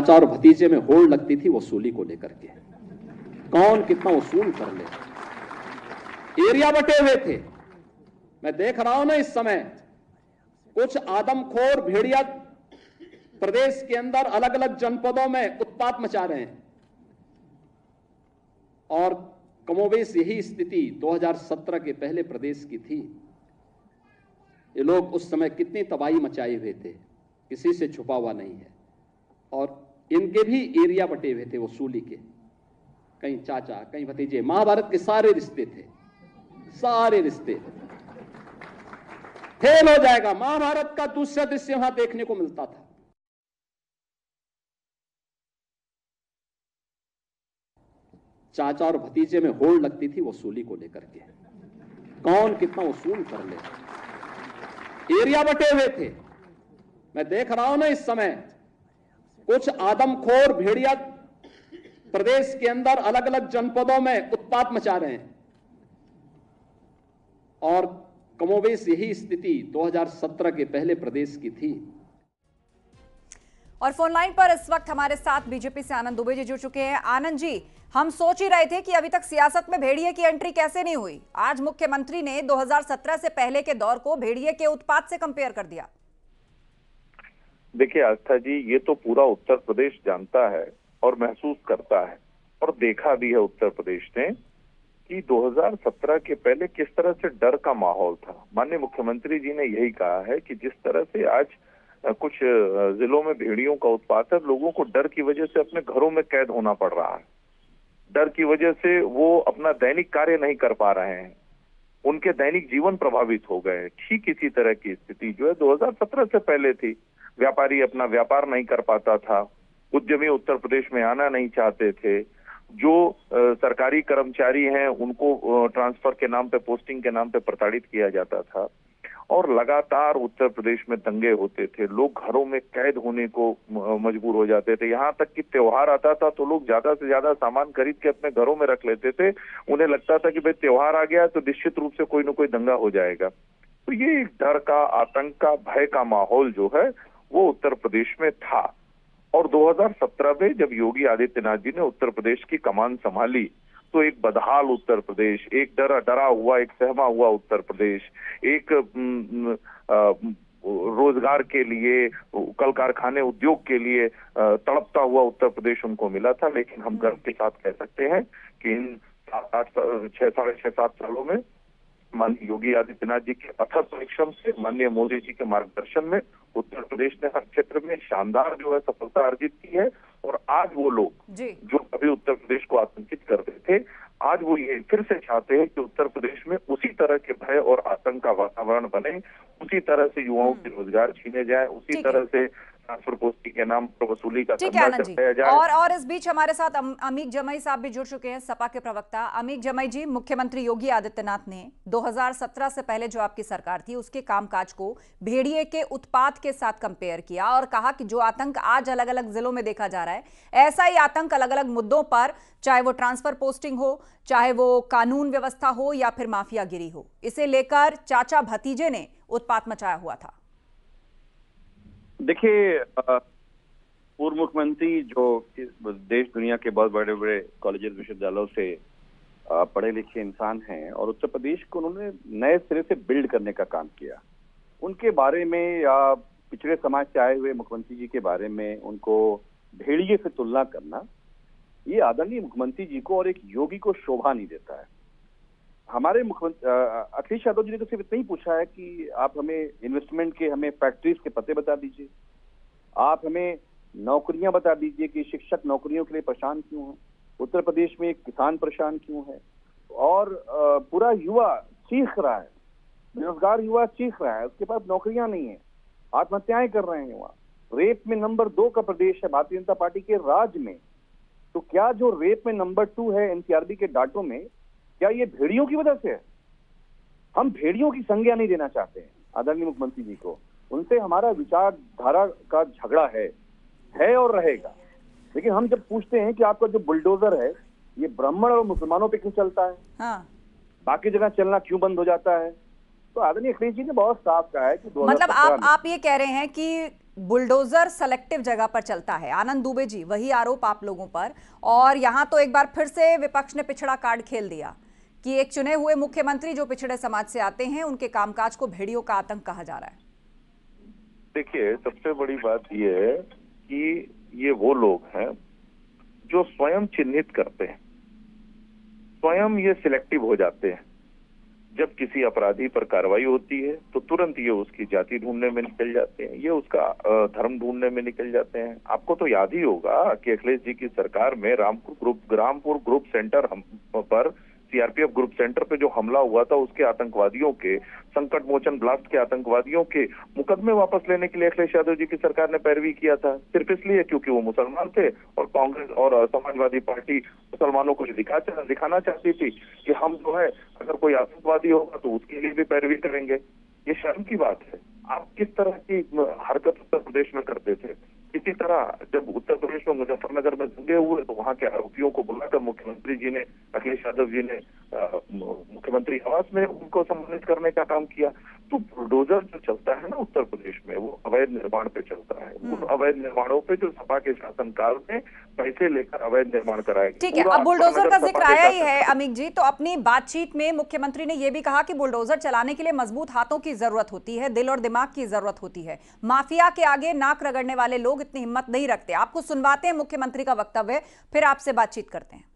चाचा और भतीजे में होड़ लगती थी वसूली को लेकर के, कौन कितना वसूल कर ले। एरिया बटे हुए थे। मैं देख रहा हूं ना इस समय कुछ आदमखोर भेड़िया प्रदेश के अंदर अलग अलग जनपदों में उत्पात मचा रहे हैं, और कमोबेश यही स्थिति 2017 के पहले प्रदेश की थी। ये लोग उस समय कितनी तबाही मचाए हुए थे, किसी से छुपा हुआ नहीं है। और इनके भी एरिया बटे हुए थे वसूली के, कहीं चाचा कहीं भतीजे, महाभारत के सारे रिश्ते थे, सारे रिश्ते। फेल हो जाएगा। महाभारत का दूसरा दृश्य वहां देखने को मिलता था। चाचा और भतीजे में होड़ लगती थी वसूली को लेकर के, कौन कितना वसूल कर ले। एरिया बटे हुए थे। मैं देख रहा हूं ना इस समय कुछ आदमखोर भेड़िया प्रदेश के अंदर अलग अलग जनपदों में उत्पात मचा रहे हैं, और कमोबेश यही स्थिति 2017 के पहले प्रदेश की थी। और फोन लाइन पर इस वक्त हमारे साथ बीजेपी से आनंद दुबे जी जुड़ चुके हैं। आनंद जी, हम सोच ही रहे थे कि अभी तक सियासत में भेड़िए की एंट्री कैसे नहीं हुई। आज मुख्यमंत्री ने 2017 से पहले के दौर को भेड़िए के उत्पात से कंपेयर कर दिया। देखिए आस्था जी, ये तो पूरा उत्तर प्रदेश जानता है और महसूस करता है और देखा भी है उत्तर प्रदेश ने कि 2017 के पहले किस तरह से डर का माहौल था। माननीय मुख्यमंत्री जी ने यही कहा है कि जिस तरह से आज कुछ जिलों में भेड़ियों का उत्पात है, लोगों को डर की वजह से अपने घरों में कैद होना पड़ रहा है। डर की वजह से वो अपना दैनिक कार्य नहीं कर पा रहे हैं, उनके दैनिक जीवन प्रभावित हो गए। ठीक इसी तरह की स्थिति जो है 2017 से पहले थी। व्यापारी अपना व्यापार नहीं कर पाता था, उद्यमी उत्तर प्रदेश में आना नहीं चाहते थे, जो सरकारी कर्मचारी हैं उनको ट्रांसफर के नाम पे, पोस्टिंग के नाम पे प्रताड़ित किया जाता था, और लगातार उत्तर प्रदेश में दंगे होते थे। लोग घरों में कैद होने को मजबूर हो जाते थे। यहाँ तक कि त्योहार आता था तो लोग ज्यादा से ज्यादा सामान खरीद के अपने घरों में रख लेते थे। उन्हें लगता था कि भाई त्योहार आ गया तो निश्चित रूप से कोई ना कोई दंगा हो जाएगा। तो ये एक डर का, आतंक का, भय का माहौल जो है वो उत्तर प्रदेश में था। और 2017 में जब योगी आदित्यनाथ जी ने उत्तर प्रदेश की कमान संभाली तो एक बदहाल उत्तर प्रदेश, एक डरा हुआ, एक सहमा हुआ उत्तर प्रदेश, एक रोजगार के लिए, कल कारखाने, उद्योग के लिए तड़पता हुआ उत्तर प्रदेश उनको मिला था। लेकिन हम गर्व के साथ कह सकते हैं कि इन 6 साढ़े 7 सालों में माननीय योगी आदित्यनाथ जी के अथक परिश्रम से, माननीय मोदी जी के मार्गदर्शन में उत्तर प्रदेश ने हर क्षेत्र में शानदार जो है सफलता अर्जित की है। और आज वो लोग जो अभी उत्तर प्रदेश को आतंकित करते थे, आज वो ये फिर से चाहते हैं कि उत्तर प्रदेश में उसी तरह के भय और आतंक का वातावरण बने, उसी तरह से युवाओं के रोजगार छीने जाए, उसी तरह से ट्रांसफर पोस्टिंग के नाम पर वसूली का ठीक है आनंद जी। और इस बीच हमारे साथ अमीक जमाई साहब भी जुड़ चुके हैं, सपा के प्रवक्ता। अमीक जमाई जी, मुख्यमंत्री योगी आदित्यनाथ ने 2017 से पहले जो आपकी सरकार थी उसके कामकाज को भेड़िए के उत्पात के साथ कंपेयर किया और कहा कि जो आतंक आज अलग अलग जिलों में देखा जा रहा है, ऐसा ही आतंक अलग अलग मुद्दों पर, चाहे वो ट्रांसफर पोस्टिंग हो, चाहे वो कानून व्यवस्था हो या फिर माफियागिरी हो, इसे लेकर चाचा भतीजे ने उत्पात मचाया हुआ था। देखिए, पूर्व मुख्यमंत्री जो देश दुनिया के बहुत बड़े बड़े कॉलेजेस, विश्वविद्यालयों से पढ़े लिखे इंसान हैं और उत्तर प्रदेश को उन्होंने नए सिरे से बिल्ड करने का काम किया। उनके बारे में या पिछड़े समाज से आए हुए मुख्यमंत्री जी के बारे में उनको भेड़िए से तुलना करना, ये आदरणीय मुख्यमंत्री जी को और एक योगी को शोभा नहीं देता है। हमारे मुख्यमंत्री अखिलेश यादव जी ने तो सिर्फ इतना ही पूछा है कि आप हमें इन्वेस्टमेंट के, हमें फैक्ट्रीज के पते बता दीजिए, आप हमें नौकरियां बता दीजिए कि शिक्षक नौकरियों के लिए परेशान क्यों है, उत्तर प्रदेश में किसान परेशान क्यों है, और पूरा युवा चीख रहा है, बेरोजगार युवा चीख रहा है, उसके पास नौकरियां नहीं है, आत्महत्याएं कर रहे हैं। वहाँ रेप में नंबर 2 का प्रदेश है भारतीय जनता पार्टी के राज में। तो क्या जो रेप में नंबर 2 है एनसीआरबी के डाटों में, क्या ये भेड़ियों की वजह से है? हम भेड़ियों की संज्ञा नहीं देना चाहते हैं आदरणीय मुख्यमंत्री जी को। उनसे हमारा विचारधारा का झगड़ा है और रहेगा। लेकिन हम जब पूछते हैं कि आपका जो बुलडोजर है ये ब्राह्मण और मुसलमानों पे क्यों चलता है, बाकी जगह चलना क्यों बंद हो जाता है, तो आदरणीय अखिलेश जी ने बहुत साफ कहा है कि मतलब आप ये कह रहे हैं कि बुलडोजर सेलेक्टिव जगह पर चलता है। आनंद दुबे जी, वही आरोप आप लोगों पर, और यहां तो एक बार फिर से विपक्ष ने पिछड़ा कार्ड खेल दिया कि एक चुने हुए मुख्यमंत्री जो पिछड़े समाज से आते हैं उनके कामकाज को भेड़ियों का आतंक कहा जा रहा है। देखिए, सबसे बड़ी बात यह है कि ये वो लोग हैं जो स्वयं चिन्हित करते हैं, स्वयं ये सिलेक्टिव हो जाते हैं। जब किसी अपराधी पर कार्रवाई होती है तो तुरंत ये उसकी जाति ढूंढने में निकल जाते हैं, ये उसका धर्म ढूंढने में निकल जाते हैं। आपको तो याद ही होगा कि अखिलेश जी की सरकार में रामपुर ग्रुप सेंटर पर सीआरपीएफ ग्रुप सेंटर पे जो हमला हुआ था, उसके आतंकवादियों के, संकट मोचन ब्लास्ट के आतंकवादियों के मुकदमे वापस लेने के लिए अखिलेश यादव जी की सरकार ने पैरवी किया था, सिर्फ इसलिए क्योंकि वो मुसलमान थे और कांग्रेस और समाजवादी पार्टी मुसलमानों को दिखाना चाहती थी कि हम जो है अगर कोई आतंकवादी होगा तो उसके लिए भी पैरवी करेंगे। ये शर्म की बात है। आप किस तरह की हरकत उत्तर प्रदेश में करते थे। इसी तरह जब उत्तर प्रदेश में मुजफ्फरनगर में दंगे हुए तो वहां के आरोपियों को बुलाकर मुख्यमंत्री जी ने, अखिलेश यादव जी ने मुख्यमंत्री आवास में उनको सम्मानित करने का काम किया। तो बुलडोजर जो चलता है ना उत्तर प्रदेश में, वो अवैध निर्माण पे चलता है। उन अवैध निर्माणों पे जो सपा के शासनकाल में पैसे लेकर अवैध निर्माण कराए। ठीक है, अब बुलडोजर का जिक्र आया ही है अमीक जी, तो अपनी बातचीत में मुख्यमंत्री ने यह भी कहा कि बुलडोजर चलाने के लिए मजबूत हाथों की जरूरत होती है, दिल और दिमाग की जरूरत होती है। माफिया के आगे नाक रगड़ने वाले लोग इतनी हिम्मत नहीं रखते। आपको सुनवाते हैं मुख्यमंत्री का वक्तव्य, फिर आपसे बातचीत करते हैं।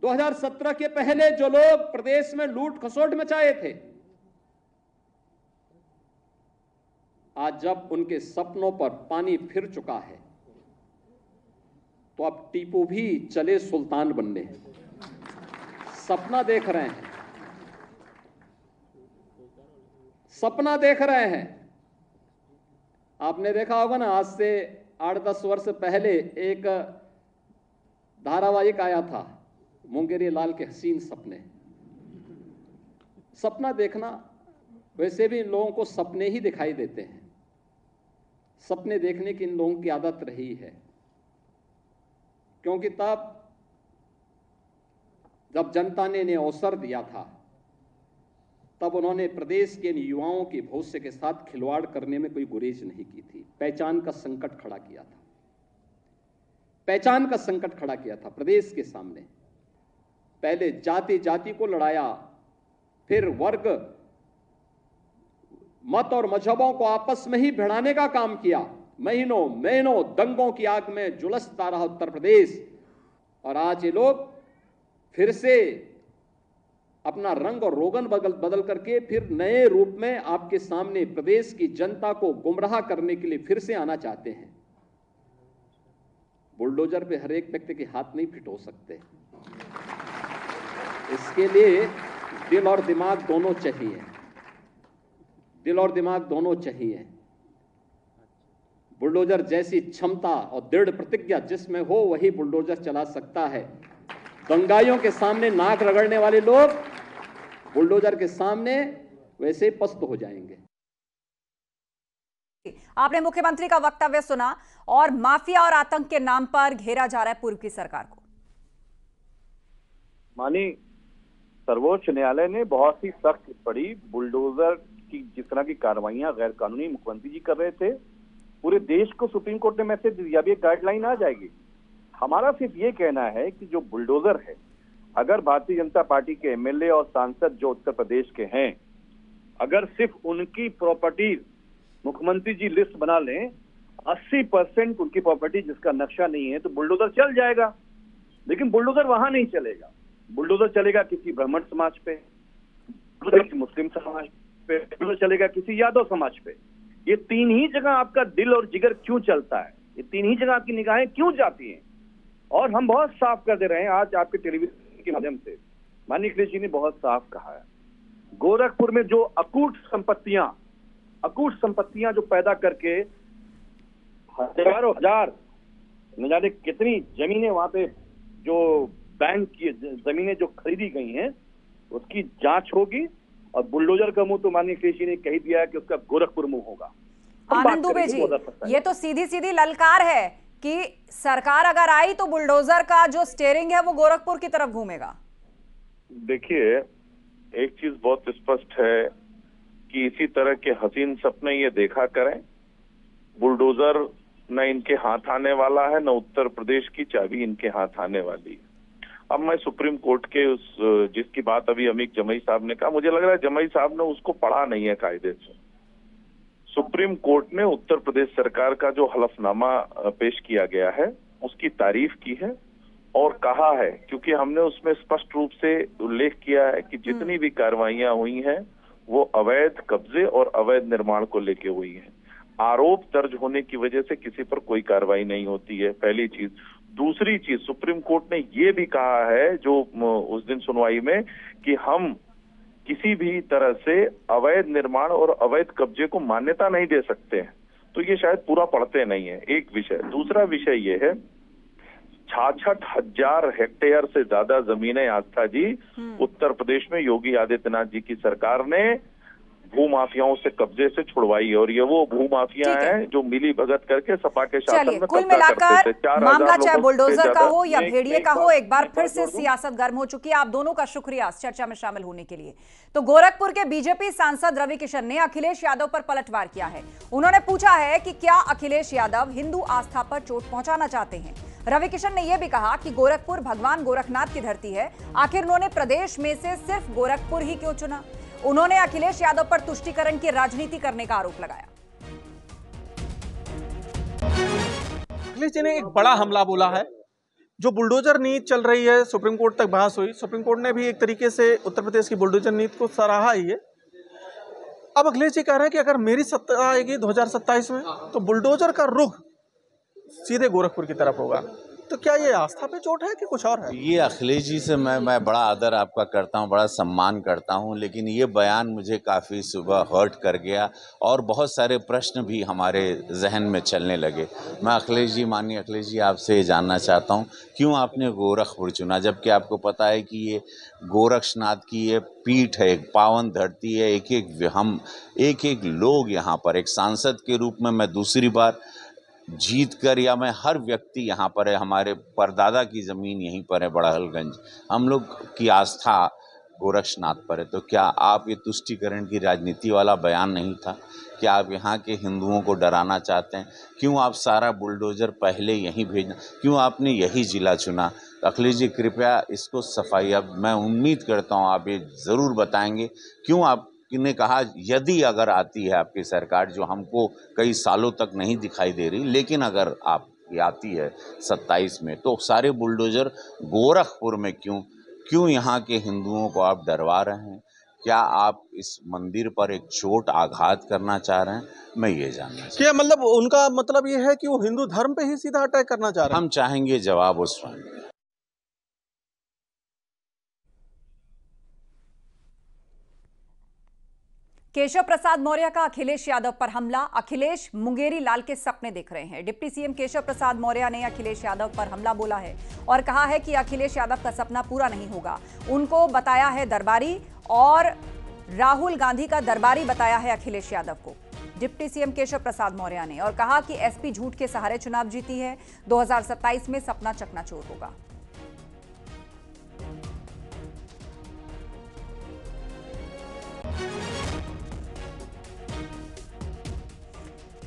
2017 के पहले जो लोग प्रदेश में लूट खसोट मचाए थे, आज जब उनके सपनों पर पानी फिर चुका है तो अब टीपू भी चले सुल्तान बनने। सपना देख रहे हैं, सपना देख रहे हैं। आपने देखा होगा ना, आज से 8-10 वर्ष पहले एक धारावाहिक आया था, मुंगेरी लाल के हसीन सपने। सपना देखना, वैसे भी इन लोगों को सपने ही दिखाई देते हैं। सपने देखने की इन लोगों की आदत रही है, क्योंकि तब जब जनता ने इन्हें अवसर दिया था तब उन्होंने प्रदेश के युवाओं के भविष्य के साथ खिलवाड़ करने में कोई गुरेज नहीं की थी। पहचान का संकट खड़ा किया था, पहचान का संकट खड़ा किया था प्रदेश के सामने। पहले जाति जाति को लड़ाया, फिर वर्ग, मत और मजहबों को आपस में ही भिड़ाने का काम किया। महीनों महीनों दंगों की आग में झुलसता रहा उत्तर प्रदेश, और आज ये लोग फिर से अपना रंग और रोगन बदल करके फिर नए रूप में आपके सामने प्रदेश की जनता को गुमराह करने के लिए फिर से आना चाहते हैं। बुलडोजर पे हर एक व्यक्ति के हाथ नहीं फिट हो सकते, इसके लिए दिल और दिमाग दोनों चाहिए, दिल और दिमाग दोनों चाहिए। बुलडोजर जैसी क्षमता और दृढ़ प्रतिज्ञा जिसमें हो वही बुलडोजर चला सकता है। दंगाइयों के सामने नाक रगड़ने वाले लोग बुलडोजर के सामने वैसे ही पस्त हो जाएंगे। आपने मुख्यमंत्री का वक्तव्य सुना, और माफिया और आतंक के नाम पर घेरा जा रहा है पूर्व की सरकार को। मानी सर्वोच्च न्यायालय ने बहुत ही सख्त टिप्पणी, बुलडोजर की जिस तरह की कार्रवाइयां गैर कानूनी मुख्यमंत्री जी कर रहे थे, पूरे देश को सुप्रीम कोर्ट ने मैसेज दिया, भी एक गाइडलाइन आ जाएगी। हमारा सिर्फ ये कहना है कि जो बुलडोजर है, अगर भारतीय जनता पार्टी के एमएलए और सांसद जो उत्तर प्रदेश के हैं, अगर सिर्फ उनकी प्रॉपर्टीज मुख्यमंत्री जी लिस्ट बना लें, 80% उनकी प्रॉपर्टी जिसका नक्शा नहीं है, तो बुलडोजर चल जाएगा। लेकिन बुलडोजर वहां नहीं चलेगा, बुलडोजर चलेगा किसी ब्राह्मण समाज पे, किसी मुस्लिम समाज पे, बुलडोजर चलेगा किसी यादव समाज पे। ये तीन ही जगह आपका दिल और जिगर क्यों चलता है, ये तीन ही जगह आपकी निगाहें क्यों जाती हैं? और हम बहुत साफ कर दे रहे हैं आज आपके टेलीविजन के माध्यम से, माननीय अखिलेश जी ने बहुत साफ कहा है, गोरखपुर में जो अकूट संपत्तियां जो पैदा करके हजारों हजार न जाने कितनी जमीनें वहां पे जो बैंक की जमीनें जो खरीदी गई हैं, उसकी जांच होगी। और बुलडोजर का मुंह तो माननीय अखिलेश जी ने कह दिया है कि उसका गोरखपुर मुंह होगा। आनंद दुबे जी, ये तो सीधी सीधी ललकार है कि सरकार अगर आई तो बुलडोजर का जो स्टीयरिंग है वो गोरखपुर की तरफ घूमेगा। देखिए, एक चीज बहुत स्पष्ट है कि इसी तरह के हसीन सपने ये देखा करें। बुलडोजर न इनके हाथ आने वाला है, न उत्तर प्रदेश की चाबी इनके हाथ आने वाली है। अब मैं सुप्रीम कोर्ट के उस जिसकी बात अभी अमीक जमई साहब ने कहा, मुझे लग रहा है जमई साहब ने उसको पढ़ा नहीं है कायदे से। सुप्रीम कोर्ट ने उत्तर प्रदेश सरकार का जो हलफनामा पेश किया गया है उसकी तारीफ की है और कहा है, क्योंकि हमने उसमें स्पष्ट रूप से उल्लेख किया है कि जितनी भी कार्रवाइयां हुई हैं वो अवैध कब्जे और अवैध निर्माण को लेके हुई हैं। आरोप दर्ज होने की वजह से किसी पर कोई कार्रवाई नहीं होती है, पहली चीज। दूसरी चीज, सुप्रीम कोर्ट ने ये भी कहा है जो उस दिन सुनवाई में, कि हम किसी भी तरह से अवैध निर्माण और अवैध कब्जे को मान्यता नहीं दे सकते हैं। तो ये शायद पूरा पढ़ते नहीं है, एक विषय। दूसरा विषय ये है, 66,000 हेक्टेयर से ज्यादा जमीनें आस्था जी उत्तर प्रदेश में योगी आदित्यनाथ जी की सरकार ने भूमाफियाओं से कब्जे से छुड़वाई, और ये वो भूमाफिया हैं जो मिली भगत करके सपा के शासन में कुल मिलाकर मामला चाहे बुलडोजर का हो या भेड़िए का हो, एक बार फिर से सियासत गर्म हो चुकी है। आप दोनों का शुक्रिया इस चर्चा में शामिल होने के लिए। तो गोरखपुर के बीजेपी सांसद रवि किशन ने अखिलेश यादव पर पलटवार किया है। उन्होंने पूछा है कि क्या अखिलेश यादव हिंदू आस्था पर चोट पहुंचाना चाहते हैं। रवि किशन ने यह भी कहा कि गोरखपुर भगवान गोरखनाथ की धरती है, आखिर उन्होंने प्रदेश में से सिर्फ गोरखपुर ही क्यों चुना। उन्होंने अखिलेश यादव पर तुष्टीकरण की राजनीति करने का आरोप लगाया। अखिलेश जी ने एक बड़ा हमला बोला है। जो बुलडोजर नीति चल रही है, सुप्रीम कोर्ट तक बहस हुई, सुप्रीम कोर्ट ने भी एक तरीके से उत्तर प्रदेश की बुलडोजर नीति को सराहा ही है। अब अखिलेश जी कह रहे हैं कि अगर मेरी सत्ता आएगी 2027 में तो बुलडोजर का रुख सीधे गोरखपुर की तरफ होगा। तो क्या ये आस्था पे चोट है कि कुछ और है? ये अखिलेश जी से मैं बड़ा आदर आपका करता हूँ, बड़ा सम्मान करता हूँ, लेकिन ये बयान मुझे काफ़ी सुबह हर्ट कर गया और बहुत सारे प्रश्न भी हमारे जहन में चलने लगे। मैं माननीय अखिलेश जी आपसे ये जानना चाहता हूँ, क्यों आपने गोरखपुर चुना, जबकि आपको पता है कि ये गोरक्षनाथ की ये पीठ है, एक पावन धरती है। एक एक लोग यहाँ पर, एक सांसद के रूप में मैं दूसरी बार जीत कर, या मैं हर व्यक्ति यहाँ पर है, हमारे परदादा की ज़मीन यहीं पर है बड़हलगंज, हम लोग की आस्था गोरक्षनाथ पर है। तो क्या आप ये तुष्टीकरण की राजनीति वाला बयान नहीं था? क्या आप यहाँ के हिंदुओं को डराना चाहते हैं? क्यों आप सारा बुलडोजर पहले यहीं भेजना, क्यों आपने यही जिला चुना? अखिलेश जी कृपया इसको सफाई, अब मैं उम्मीद करता हूँ आप ये ज़रूर बताएंगे क्यों आप ने कहा, यदि अगर आती है आपकी सरकार, जो हमको कई सालों तक नहीं दिखाई दे रही, लेकिन अगर आप आती है 27 में, तो सारे बुलडोजर गोरखपुर में क्यों यहाँ के हिंदुओं को आप डरवा रहे हैं? क्या आप इस मंदिर पर एक चोट आघात करना चाह रहे हैं? मैं ये जानना चाहता हूं। क्या मतलब उनका मतलब ये है कि वो हिंदू धर्म पे ही सीधा अटैक करना चाह रहे हैं? हम चाहेंगे जवाब उस पर। केशव प्रसाद मौर्य का अखिलेश यादव पर हमला। अखिलेश मुंगेरी लाल के सपने देख रहे हैं। डिप्टी सीएम केशव प्रसाद मौर्य ने अखिलेश यादव पर हमला बोला है और कहा है कि अखिलेश यादव का सपना पूरा नहीं होगा। उनको बताया है दरबारी और राहुल गांधी का दरबारी बताया है अखिलेश यादव को, डिप्टी सीएम केशव प्रसाद मौर्य ने, और कहा कि एसपी झूठ के सहारे चुनाव जीती है। 2027 में सपना चकनाचूर होगा।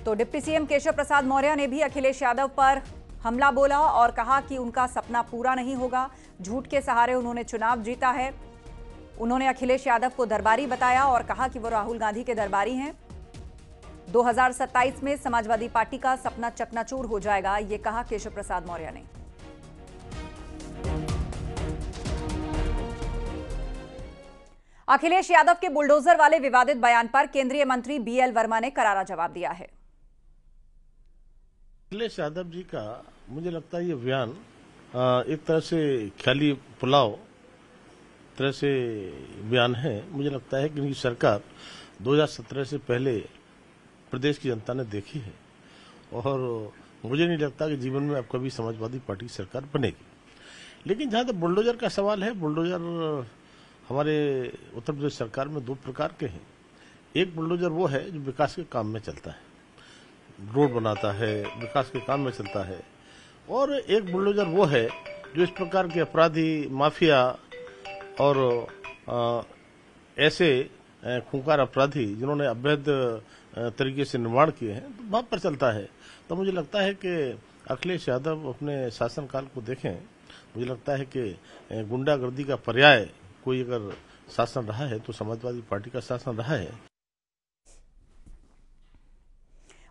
तो डिप्टी सीएम केशव प्रसाद मौर्य ने भी अखिलेश यादव पर हमला बोला और कहा कि उनका सपना पूरा नहीं होगा। झूठ के सहारे उन्होंने चुनाव जीता है। उन्होंने अखिलेश यादव को दरबारी बताया और कहा कि वो राहुल गांधी के दरबारी हैं। 2027 में समाजवादी पार्टी का सपना चकनाचूर हो जाएगा, ये कहा केशव प्रसाद मौर्य ने। अखिलेश यादव के बुलडोजर वाले विवादित बयान पर केंद्रीय मंत्री बीएल वर्मा ने करारा जवाब दिया है। अखिलेश यादव जी का मुझे लगता है ये बयान एक तरह से ख्याली पुलाव तरह से बयान है। मुझे लगता है कि इनकी सरकार 2017 से पहले प्रदेश की जनता ने देखी है और मुझे नहीं लगता कि जीवन में अब कभी समाजवादी पार्टी की सरकार बनेगी। लेकिन जहां तक बुलडोजर का सवाल है, बुलडोजर हमारे उत्तर प्रदेश सरकार में दो प्रकार के हैं। एक बुलडोजर वो है जो विकास के काम में चलता है, रोड बनाता है, विकास के काम में चलता है, और एक बुलडोजर वो है जो इस प्रकार के अपराधी, माफिया और ऐसे खूंखार अपराधी जिन्होंने अवैध तरीके से निर्माण किए हैं, तो वहां पर चलता है। तो मुझे लगता है कि अखिलेश यादव अपने शासनकाल को देखें, मुझे लगता है कि गुंडागर्दी का पर्याय कोई अगर शासन रहा है तो समाजवादी पार्टी का शासन रहा है।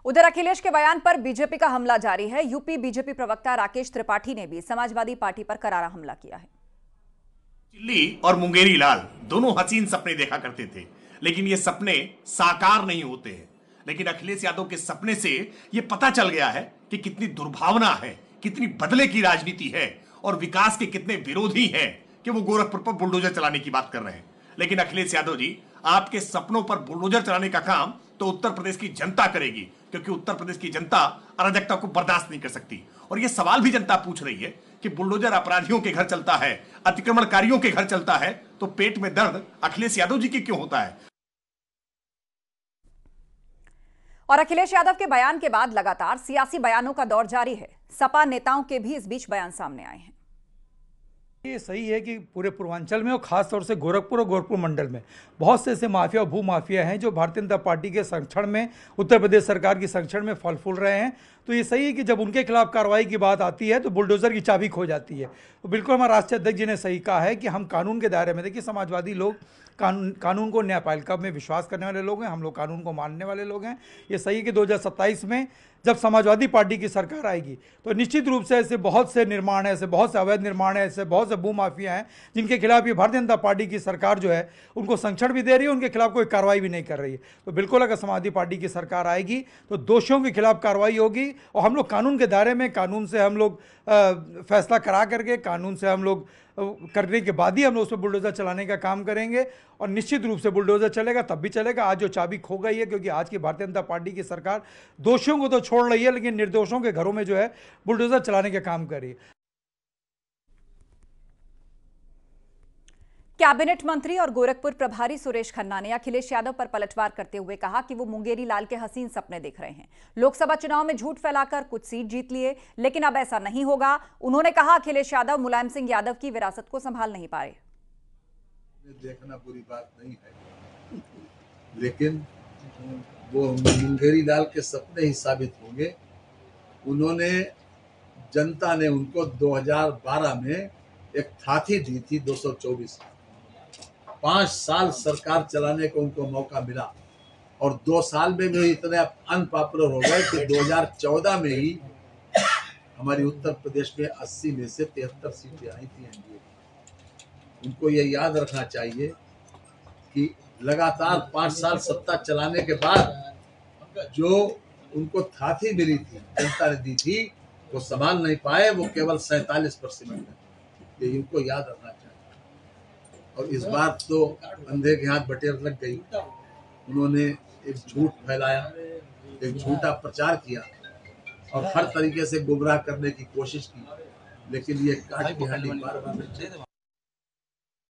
उधर अखिलेश के बयान पर बीजेपी का हमला जारी है। यूपी बीजेपी प्रवक्ता राकेश त्रिपाठी ने भी समाजवादी पार्टी पर करारा हमला किया है। चिल्ली और मुंगेरी लाल दोनों हसीन सपने देखा करते थे, लेकिन ये सपने साकार नहीं होते हैं। लेकिन अखिलेश यादव के सपने से ये पता चल गया है कि कितनी दुर्भावना है, कितनी बदले की राजनीति है और विकास के कितने विरोधी हैं कि वो गोरखपुर पर बुलडोजर चलाने की बात कर रहे हैं। लेकिन अखिलेश यादव जी, आपके सपनों पर बुलडोजर चलाने का काम तो उत्तर प्रदेश की जनता करेगी, क्योंकि उत्तर प्रदेश की जनता अराजकता को बर्दाश्त नहीं कर सकती। और ये सवाल भी जनता पूछ रही है कि बुलडोजर अपराधियों के घर चलता है, अतिक्रमणकारियों के घर चलता है, तो पेट में दर्द अखिलेश यादव जी के क्यों होता है? और अखिलेश यादव के बयान के बाद लगातार सियासी बयानों का दौर जारी है। सपा नेताओं के भी इस बीच बयान सामने आए हैं। ये सही है कि पूरे पूर्वांचल में और खास तौर से गोरखपुर और गोरखपुर मंडल में बहुत से ऐसे माफिया और भू माफिया हैं जो भारतीय जनता पार्टी के संरक्षण में, उत्तर प्रदेश सरकार की संरक्षण में फल फूल रहे हैं। तो ये सही है कि जब उनके खिलाफ कार्रवाई की बात आती है तो बुलडोजर की चाबी खो जाती है। तो बिल्कुल हमारे राष्ट्रीय अध्यक्ष जी ने सही कहा है कि हम कानून के दायरे में, देखिए समाजवादी लोग कानून को न्यायपालिका में विश्वास करने वाले लोग हैं, हम लोग कानून को मानने वाले लोग हैं। ये सही है कि 2027 में जब समाजवादी पार्टी की सरकार आएगी तो निश्चित रूप से ऐसे बहुत से निर्माण है, ऐसे बहुत से अवैध निर्माण है, ऐसे बहुत से भू माफिया हैं जिनके खिलाफ ये भारतीय जनता पार्टी की सरकार जो है उनको संरक्षण भी दे रही है, उनके खिलाफ कोई कार्रवाई भी नहीं कर रही है। तो बिल्कुल अगर समाजवादी पार्टी की सरकार आएगी तो दोषियों के खिलाफ कार्रवाई होगी और हम लोग कानून के दायरे में, कानून से हम लोग फैसला करा करके, कानून से हम लोग करने के बाद ही हम लोग उस पर बुलडोजर चलाने का काम करेंगे। और निश्चित रूप से बुलडोजर चलेगा तब भी चलेगा। आज जो चाबी खो गई है, क्योंकि आज की भारतीय जनता पार्टी की सरकार दोषियों को तो छोड़ रही है लेकिन निर्दोषों के घरों में जो है बुलडोजर चलाने का काम कर रही है। कैबिनेट मंत्री और गोरखपुर प्रभारी सुरेश खन्ना ने अखिलेश यादव पर पलटवार करते हुए कहा कि वो मुंगेरी लाल के हसीन सपने देख रहे हैं। लोकसभा चुनाव में झूठ फैलाकर कुछ सीट जीत लिए, लेकिन अब ऐसा नहीं होगा। उन्होंने कहा अखिलेश यादव मुलायम सिंह यादव की विरासत को संभाल नहीं पाए। देखना बुरी बात नहीं है, लेकिन वो मुंगेरी लाल के सपने ही साबित होंगे। उन्होंने, जनता ने उनको 2012 में एक थाती दी थी 224। 5 साल सरकार चलाने को उनको मौका मिला और 2 साल में भी इतने अनपॉपुलर हो गए कि 2014 में ही हमारी उत्तर प्रदेश में 80 में से 73 सीटें आई थी एनडीए। उनको ये याद रखना चाहिए कि लगातार 5 साल सत्ता चलाने के बाद जो उनको थाती मिली थी, जनता ने दी थी, वो संभाल नहीं पाए। वो केवल 47% है। ये इनको याद रखना चाहिए। और इस बार तो अंधे के हाथ बटेर लग गई। उन्होंने एक झूठ फैलाया, एक झूठा प्रचार किया और हर तरीके से गुमराह करने की कोशिश की, लेकिन ये काट की हड्डी बार-बार